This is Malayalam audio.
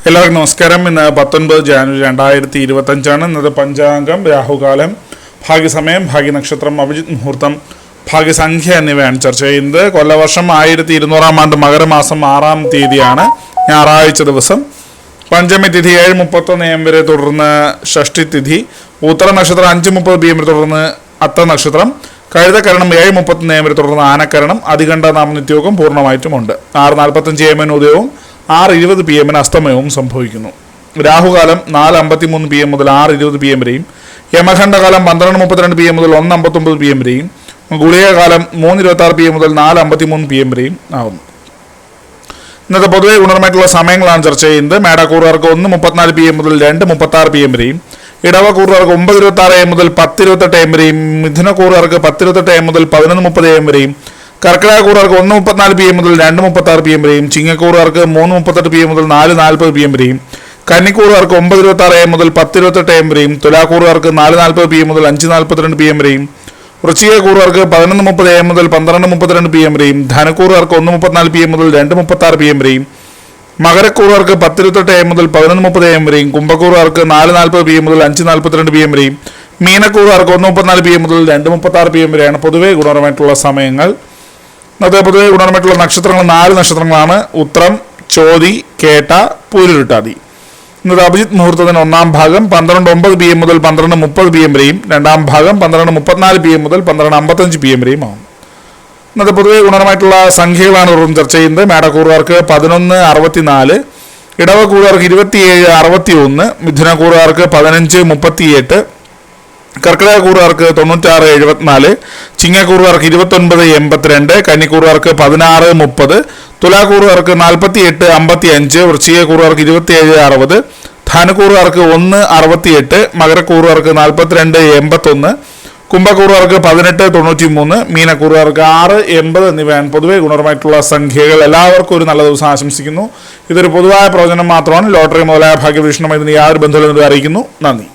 എല്ലാവർക്കും നമസ്കാരം. ഇന്ന് 19 ജാനുവരി 2025 ഇന്നത്തെ പഞ്ചാംഗം, രാഹുകാലം, ഭാഗ്യസമയം, ഭാഗ്യനക്ഷത്രം, അഭിജിത് മുഹൂർത്തം, ഭാഗ്യസംഖ്യ എന്നിവയാണ് ചർച്ച ചെയ്യുന്നത്. കൊല്ലവർഷം 1200 ആണ്ട് മകരമാസം 6-ാം തീയതിയാണ്, ഞായറാഴ്ച ദിവസം. പഞ്ചമി തിഥി 7:31 AM വരെ, തുടർന്ന് ഷഷ്ടി തിഥി, ഉത്തര നക്ഷത്രം 5:30 PM വരെ, തുടർന്ന് അത്ത നക്ഷത്രം, കഴുതക്കരണം 7:31 AM വരെ, തുടർന്ന് ആനക്കരണം, അതികണ്ഠ നാമനിത്യോഗം പൂർണ്ണമായിട്ടുമുണ്ട്. 6:45 AM ഉദയവും 6:20 PM അസ്തമയവും സംഭവിക്കുന്നു. രാഹുകാലം 4:53 PM മുതൽ 6:20 PM വരെയും, യമഖണ്ഡകാലം 12:32 PM മുതൽ 1:59 PM വരെയും, ഗുളികകാലം 3:26 PM മുതൽ 4:53 PM വരെയും ആകുന്നു. ഇന്നത്തെ പൊതുവെ ഗുണപരമായിട്ടുള്ള സമയങ്ങളാണ് ചർച്ച ചെയ്യുന്നത്. മേടക്കൂറുകാർക്ക് 1:34 PM മുതൽ 2:36 PM വരെയും, ഇടവക്കൂറുകാർക്ക് 9:26 AM മുതൽ 10:28 AM വരെയും, മിഥുനക്കൂറുകാർക്ക് 10:28 AM മുതൽ 11:30 AM വരെയും, കർക്കിടകക്കൂറുകാർക്ക് 1:34 PM മുതൽ 2:36 PM വരെയും, ചിങ്ങക്കൂറുകാർക്ക് 3:38 PM മുതൽ 4:40 PM വരെയും, കന്നിക്കൂറുകാർക്ക് 9:26 AM മുതൽ 10:28 AM വരെയും, തുലാക്കൂറുകാർക്ക് 4:40 PM മുതൽ 5:42 PM വരെയും, വൃശ്ചികക്കൂറുകാർക്ക് 11:30 AM മുതൽ 12:32 PM വരെയും, ധനക്കൂറുകാർക്ക് 1:34 PM മുതൽ 2:36 PM വരെയും, മകരക്കൂറുകാർക്ക് 10:28 AM മുതൽ 11:30 AM വരെയും, കുംഭക്കൂറുകാർക്ക് 4:40 PM മുതൽ 5:42 PM വരെയും, മീനക്കൂറുകാർക്ക് 1:34 PM മുതൽ 2:36 PM വരെയാണ് പൊതുവെ ഗുണപരമായിട്ടുള്ള സമയങ്ങൾ. അത് പൊതുവെ ഗുണപരമായിട്ടുള്ള നക്ഷത്രങ്ങൾ 4 നക്ഷത്രങ്ങളാണ്: ഉത്രം, ചോതി, കേട്ട, പൂരുരുട്ടാതി. ഇന്നത്തെ അഭിജിത് മുഹൂർത്തത്തിന് 1-ാം ഭാഗം 12:09 PM മുതൽ 12:30 PM വരെയും, 2-ാം ഭാഗം 12:34 PM മുതൽ 12:55 PM വരെയും ആകും. ഇന്നത്തെ പൊതുവെ ഗുണപരമായിട്ടുള്ള സംഖ്യകളാണ് ചർച്ച ചെയ്യുന്നത്. മേടക്കൂറുകാർക്ക് 11:64, ഇടവക്കൂറുകാർക്ക് 27:61, മിഥുനക്കൂറുകാർക്ക് 15:38, കർക്കിടകക്കൂറുകാർക്ക് 96:74, ചിങ്ങക്കൂറുകാർക്ക് 29:82, കന്നിക്കൂറുകാർക്ക് 16:30, തുലാക്കൂറുകാർക്ക് 48:55, വൃശ്ചികക്കൂറുകാർക്ക് 27:60, ധനുക്കൂറുകാർക്ക് 1:68, മകരക്കൂറുകാർക്ക് 42:81, കുംഭക്കൂറുകാർക്ക് 18:93, മീനക്കൂറുകാർക്ക് 6:80 എന്നിവയാണ് പൊതുവെ ഗുണപരമായിട്ടുള്ള സംഖ്യകൾ. എല്ലാവർക്കും ഒരു നല്ല ദിവസം ആശംസിക്കുന്നു. ഇതൊരു പൊതുവായ പ്രവചനം മാത്രമാണ്. ലോട്ടറി മുതലായ ഭാഗ്യവീക്ഷണം ഇതിന് യാതൊരു ബന്ധമില്ലെന്ന് അറിയിക്കുന്നു. നന്ദി.